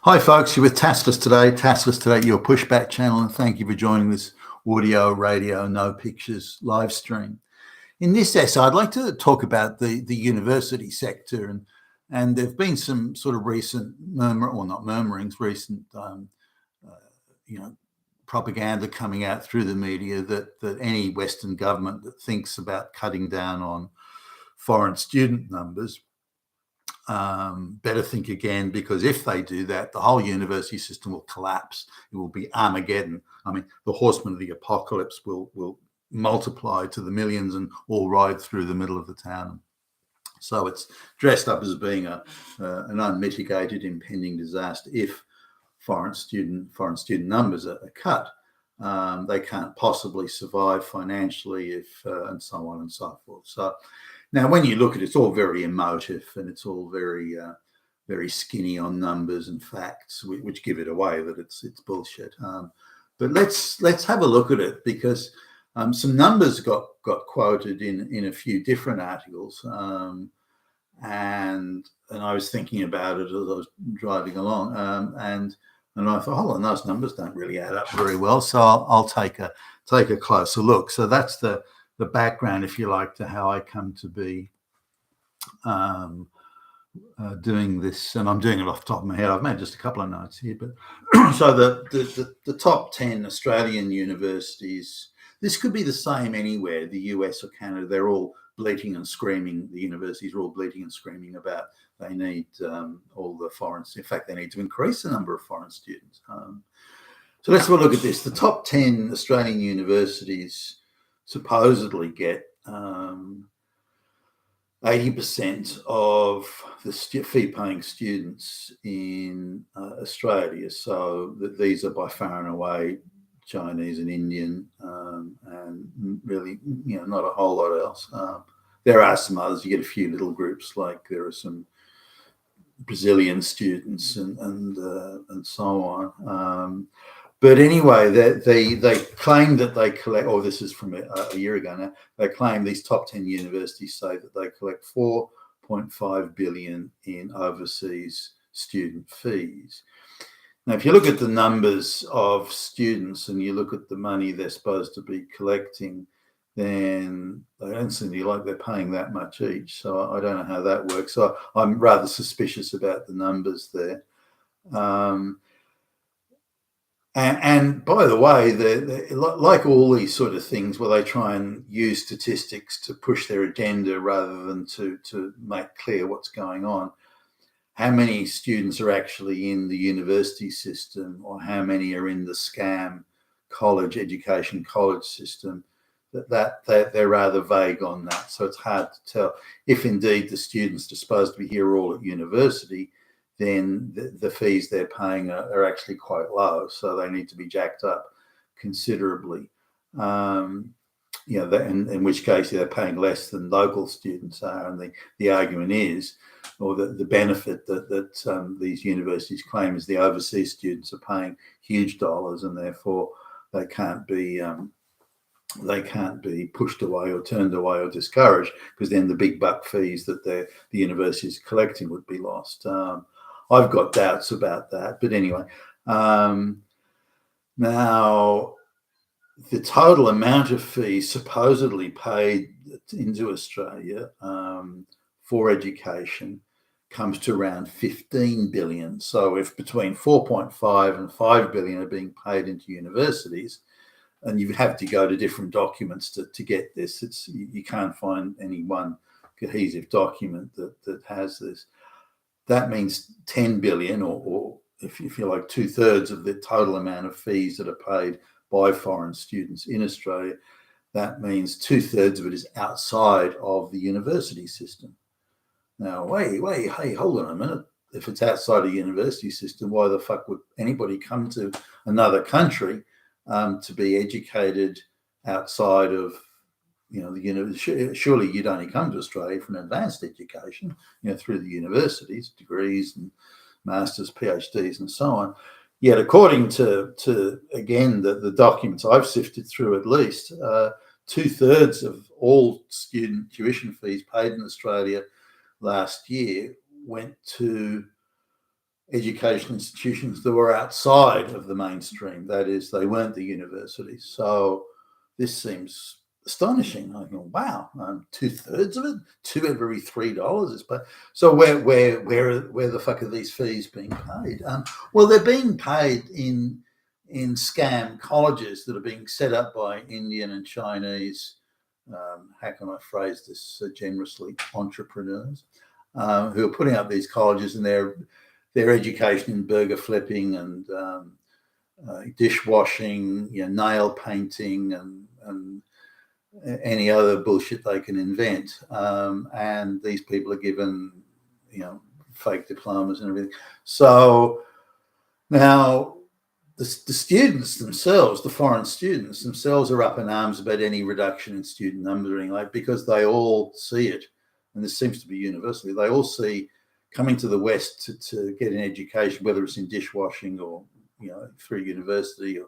Hi, folks. You're with Taskless today. Taskless today, your pushback channel, and thank you for joining this audio, radio, no pictures live stream. In this essay, I'd like to talk about the university sector, and there have been some sort of recent recent propaganda coming out through the media that any Western government that thinks about cutting down on foreign student numbers better think again, because if they do that, the whole university system will collapse. It will be Armageddon. I mean, the horsemen of the apocalypse will multiply to the millions and all ride through the middle of the town. So it's dressed up as being an unmitigated impending disaster if foreign student numbers are cut. They can't possibly survive financially if and so on and so forth. So now, when you look at it, it's all very emotive and it's all very, very skinny on numbers and facts, which give it away that it's bullshit. But let's have a look at it, because some numbers got quoted in a few different articles, and I was thinking about it as I was driving along, and I thought, hold on, those numbers don't really add up very well. So I'll take a closer look. So that's the background, if you like, to how I come to be doing this, and I'm doing it off the top of my head. I've made just a couple of notes here, but so the top 10 Australian universities. This could be the same anywhere, the US or Canada. They're all bleating and screaming. The universities are all bleating and screaming about they need all the foreign. In fact, they need to increase the number of foreign students. So let's have a look at this. The top 10 Australian universities supposedly get 80% of the fee-paying students in Australia. So these are by far and away Chinese and Indian, and really, not a whole lot else. There are some others. You get a few little groups, like there are some Brazilian students and so on. But anyway, they claim that they collect, or this is from a year ago now, they claim these top 10 universities say that they collect 4.5 billion in overseas student fees. Now, if you look at the numbers of students and you look at the money they're supposed to be collecting, then they don't seem like they're paying that much each. So I don't know how that works. So I'm rather suspicious about the numbers there. And by the way, like all these sort of things where they try and use statistics to push their agenda rather than to make clear what's going on, how many students are actually in the university system, or how many are in the scam college system, that they're rather vague on that. So it's hard to tell. If indeed the students are supposed to be here all at university, then the fees they're paying are actually quite low, so they need to be jacked up considerably. In which case they're paying less than local students are, and the argument is, or the benefit that these universities claim is the overseas students are paying huge dollars, and therefore they can't be pushed away or turned away or discouraged, because then the big buck fees that the universities are collecting would be lost. I've got doubts about that, but anyway. Now, the total amount of fees supposedly paid into Australia for education comes to around 15 billion. So if between 4.5 and 5 billion are being paid into universities, and you have to go to different documents to get this, you can't find any one cohesive document that has this. That means 10 billion, or if you like, 2/3 of the total amount of fees that are paid by foreign students in Australia. That means 2/3 of it is outside of the university system. Now, hey, hold on a minute. If it's outside of the university system, why the fuck would anybody come to another country to be educated outside of, surely you'd only come to Australia for an advanced education, through the universities, degrees and masters, PhDs, and so on. Yet, according to again the documents I've sifted through, at least 2/3 of all student tuition fees paid in Australia last year went to education institutions that were outside of the mainstream. That is, they weren't the universities. So this seems astonishing. I go, wow, 2/3 of it, two every $3 is paid. So where the fuck are these fees being paid? Well, they're being paid in scam colleges that are being set up by Indian and Chinese. How can I phrase this generously? Entrepreneurs who are putting up these colleges, and their education in burger flipping and dishwashing, nail painting, and any other bullshit they can invent. And these people are given, fake diplomas and everything. So now the students themselves, the foreign students themselves, are up in arms about any reduction in student numbering, because they all see it, and this seems to be universally. They all see coming to the West to get an education, whether it's in dishwashing or through university or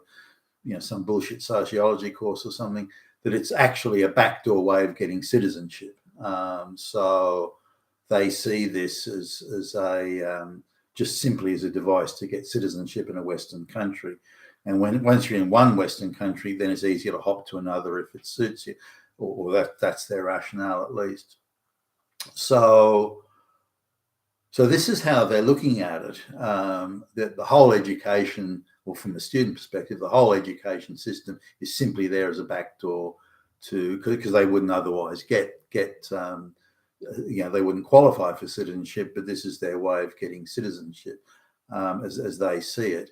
some bullshit sociology course or something, that it's actually a backdoor way of getting citizenship. So they see this as a just simply as a device to get citizenship in a Western country. And once you're in one Western country, then it's easier to hop to another if it suits you, or that's their rationale at least. So this is how they're looking at it. That the whole education, or from the student perspective, the whole education system is simply there as a backdoor because they wouldn't otherwise get they wouldn't qualify for citizenship, but this is their way of getting citizenship as they see it.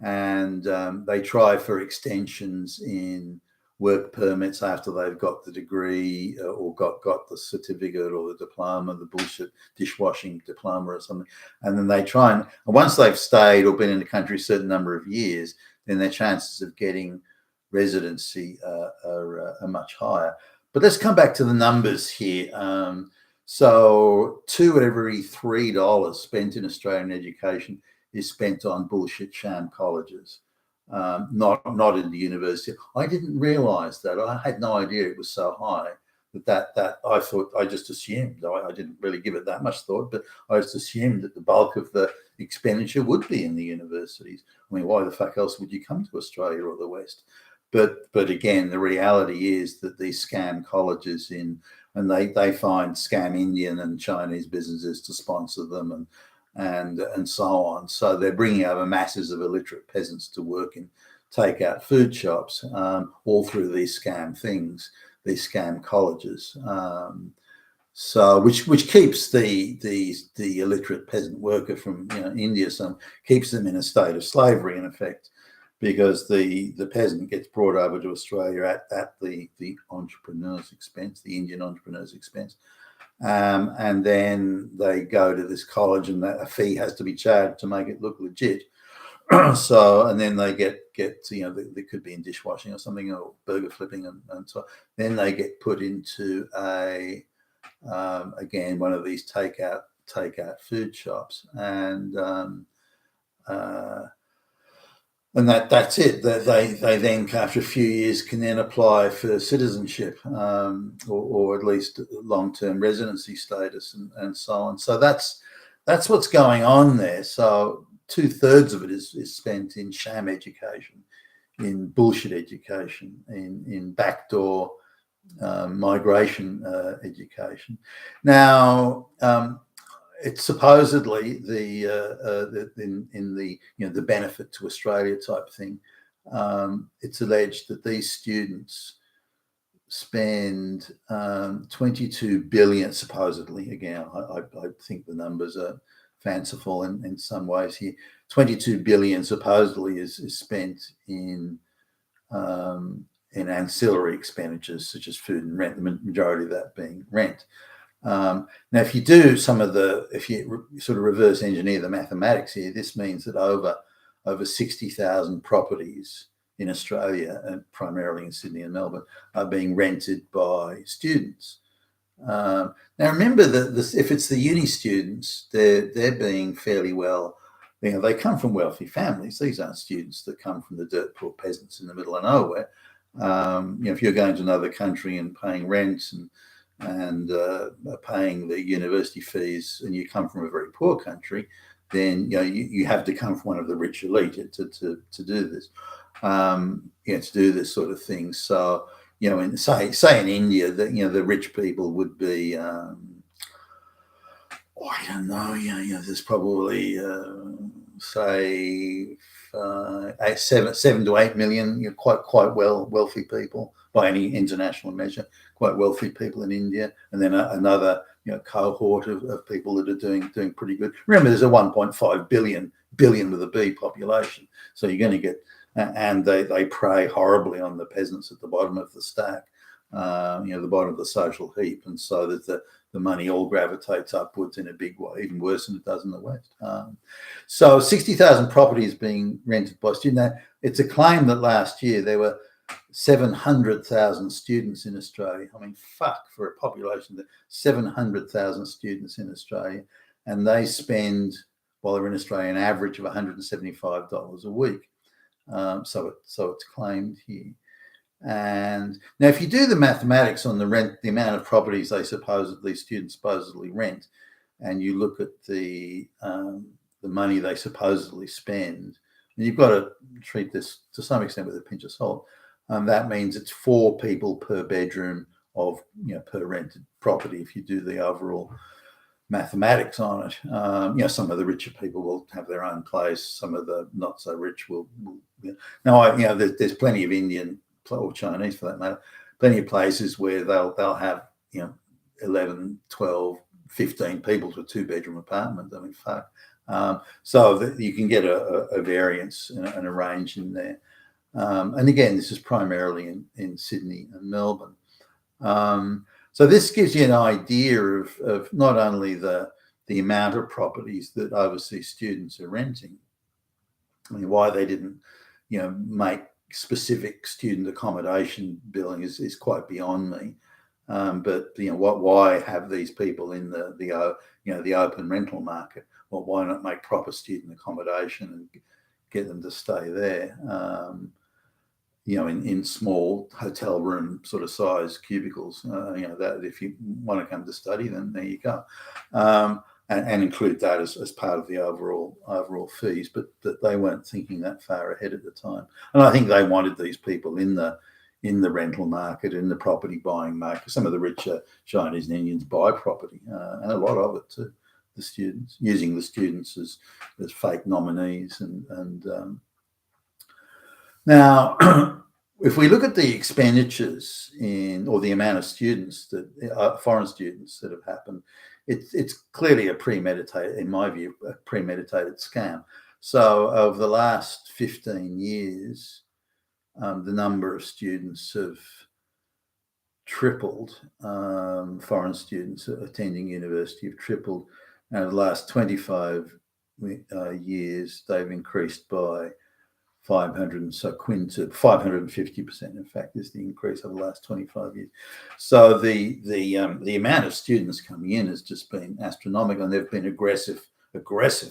And they try for extensions in work permits after they've got the degree or got the certificate or the diploma, the bullshit dishwashing diploma or something. And then they try and once they've stayed or been in the country a certain number of years, then their chances of getting residency are much higher. But let's come back to the numbers here. So $2 every $3 spent in Australian education is spent on bullshit sham colleges, not in the university. I didn't realise that. I had no idea it was so high. That I thought, I just assumed. I didn't really give it that much thought, but I just assumed that the bulk of the expenditure would be in the universities. I mean, why the fuck else would you come to Australia or the West? But again, the reality is that these scam colleges and they find scam Indian and Chinese businesses to sponsor them and so on. So they're bringing over masses of illiterate peasants to work in takeout food shops, all through these scam things, these scam colleges. So which keeps the illiterate peasant worker from India, keeps them in a state of slavery in effect, because the peasant gets brought over to Australia at the entrepreneur's expense, the Indian entrepreneur's expense. And then they go to this college, and a fee has to be charged to make it look legit. So, and then they get they could be in dishwashing or something, or burger flipping, and so then they get put into again one of these takeout food shops, and that's it. They then, after a few years, can then apply for citizenship, or at least long-term residency status, and so on. So that's what's going on there. So 2/3 of it is spent in sham education, in bullshit education, in backdoor migration education. Now, it's supposedly the benefit to Australia type thing. It's alleged that these students spend 22 billion, supposedly. Again, I think the numbers are fanciful in some ways here. 22 billion supposedly is spent in ancillary expenditures such as food and rent, the majority of that being rent. Now, if you do if you sort of reverse engineer the mathematics here, this means that over 60,000 properties in Australia, and primarily in Sydney and Melbourne, are being rented by students. Now, remember that if it's the uni students, they're being fairly well. They come from wealthy families. These aren't students that come from the dirt poor peasants in the middle of nowhere. If you're going to another country and paying rent and paying the university fees, and you come from a very poor country, then you have to come from one of the rich elite to do this, to do this sort of thing. So say in India, that the rich people would be, I don't know, there's probably say 7 to 8 million, quite wealthy people by any international measure, quite wealthy people in India, and then another cohort of people that are doing pretty good. Remember, there's a 1.5 billion with a B population, so you're going to get, and they prey horribly on the peasants at the bottom of the stack, the bottom of the social heap, and so that the money all gravitates upwards in a big way, even worse than it does in the West. So 60,000 properties being rented by students. Now, it's a claim that last year there were 700,000 students in Australia. I mean, fuck, for a population of 700,000 students in Australia, and they spend, while they're in Australia, an average of $175 a week. So it's claimed here. And now, if you do the mathematics on the rent, the amount of properties students supposedly rent, and you look at the money they supposedly spend, and you've got to treat this to some extent with a pinch of salt. That means it's 4 people per bedroom of per rented property. If you do the overall mathematics on it, some of the richer people will have their own place. Some of the not so rich will. Now, there's plenty of Indian or Chinese, for that matter, plenty of places where they'll have 11, 12, 15 people to a 2-bedroom apartment. I mean, fuck. So that you can get a variance and a range in there. And again, this is primarily in Sydney and Melbourne. So this gives you an idea of not only the amount of properties that overseas students are renting. I mean, why they didn't, make specific student accommodation billing is quite beyond me. But why have these people in the open rental market? Well, why not make proper student accommodation and get them to stay there? In small hotel room sort of size cubicles. That if you want to come to study, then there you go. And include that as part of the overall fees, but that they weren't thinking that far ahead at the time. And I think they wanted these people in the rental market, in the property buying market. Some of the richer Chinese and Indians buy property, and a lot of it too. The students, using the students as fake nominees, and now. If we look at the expenditures or the amount of students that foreign students that have happened, it's clearly in my view, a premeditated scam. So over the last 15 years, the number of students have tripled. Foreign students attending university have tripled. And over the last 25 years, they've increased by 550%. In fact, is the increase over the last 25 years. So the amount of students coming in has just been astronomical, and there've been aggressive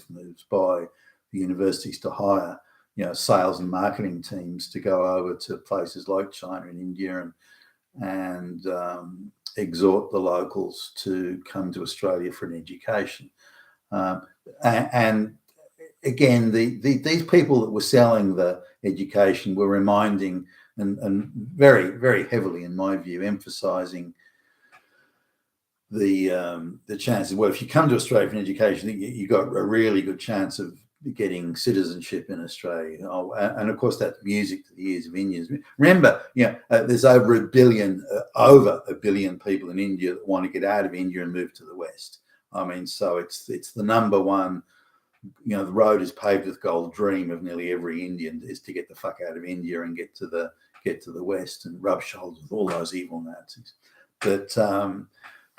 moves by the universities to hire sales and marketing teams to go over to places like China and India and exhort the locals to come to Australia for an education. And again, these people that were selling the education were reminding and very, very heavily, in my view, emphasising the chances. Well, if you come to Australia for an education, you got a really good chance of getting citizenship in Australia. And of course, that's music to the ears of Indians. Remember, there's over a billion people in India that want to get out of India and move to the West. I mean, so it's the number one. The road is paved with gold dream of nearly every Indian is to get the fuck out of India and get to the West and rub shoulders with all those evil Nazis. But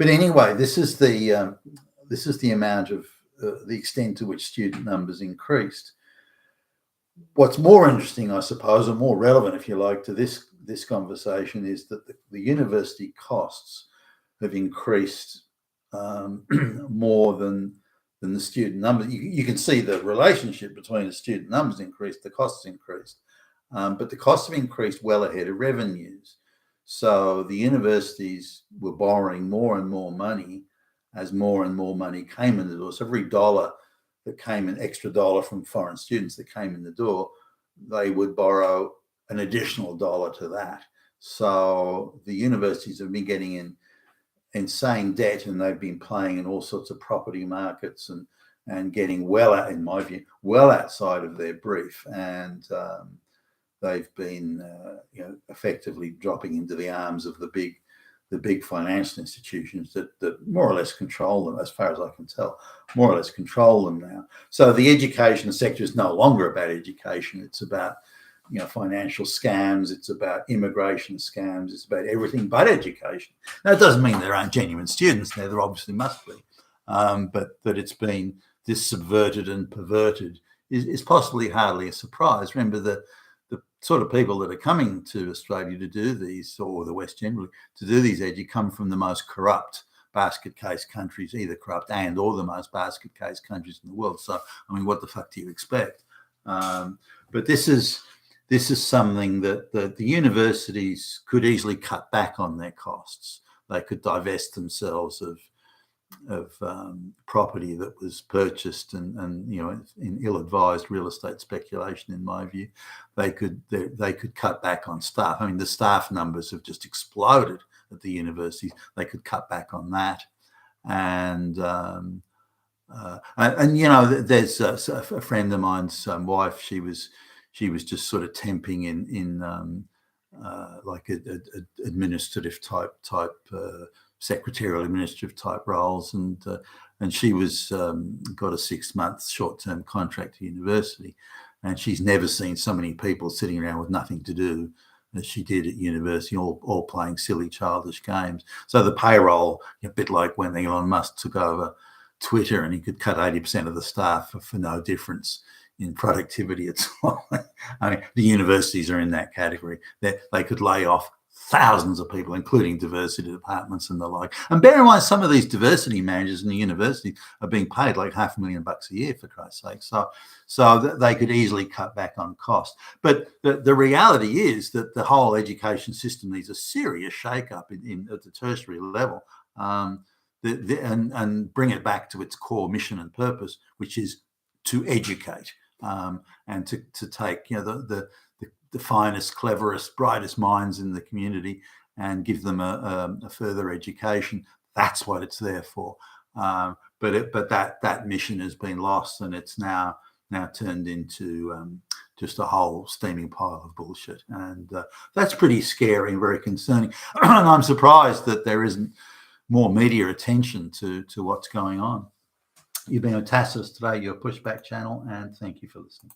anyway, this is the amount of the extent to which student numbers increased. What's more interesting, I suppose, or more relevant, if you like, to this conversation is that the university costs have increased more than the student numbers. You can see the relationship between the student numbers increased, the costs increased, but the costs have increased well ahead of revenues. So the universities were borrowing more and more money as more and more money came into us. Every dollar that came, an extra dollar from foreign students that came in the door, they would borrow an additional dollar to that. So the universities have been getting in insane debt, and they've been playing in all sorts of property markets and getting well out, in my view, well outside of their brief, and they've been effectively dropping into the arms of the big financial institutions that more or less control them, as far as I can tell, more or less control them now. So the education sector is no longer about education. It's about financial scams. It's about immigration scams. It's about everything but education. Now, it doesn't mean there aren't genuine students there. There obviously must be. But that it's been this subverted and perverted is possibly hardly a surprise. Remember, the sort of people that are coming to Australia to do these, or the West generally, to do these come from the most corrupt basket case countries, either corrupt and or the most basket case countries in the world. So, I mean, what the fuck do you expect? But this is something that the universities could easily cut back on their costs. They could divest themselves of property that was purchased and in ill-advised real estate speculation. In my view, they could cut back on staff. I mean, the staff numbers have just exploded at the universities. They could cut back on that, and there's a friend of mine's wife. She was just sort of temping in like administrative type secretarial administrative type roles, and she was got a 6-month short-term contract at university, and she's never seen so many people sitting around with nothing to do as she did at university, all playing silly childish games. So the payroll, a bit like when Elon Musk took over Twitter and he could cut 80% of the staff for no difference in productivity. It's like, I mean, the universities are in that category. They could lay off thousands of people, including diversity departments and the like. And bear in mind, some of these diversity managers in the university are being paid like $500,000 a year, for Christ's sake. So they could easily cut back on cost. But the reality is that the whole education system needs a serious shake-up at the tertiary level, and bring it back to its core mission and purpose, which is to educate, and to take the finest, cleverest, brightest minds in the community and give them a further education. That's what it's there for. But that mission has been lost, and it's now turned into just a whole steaming pile of bullshit. And that's pretty scary and very concerning. And I'm surprised that there isn't more media attention to what's going on. You've been with Tacitus today, your Pushback channel, and thank you for listening.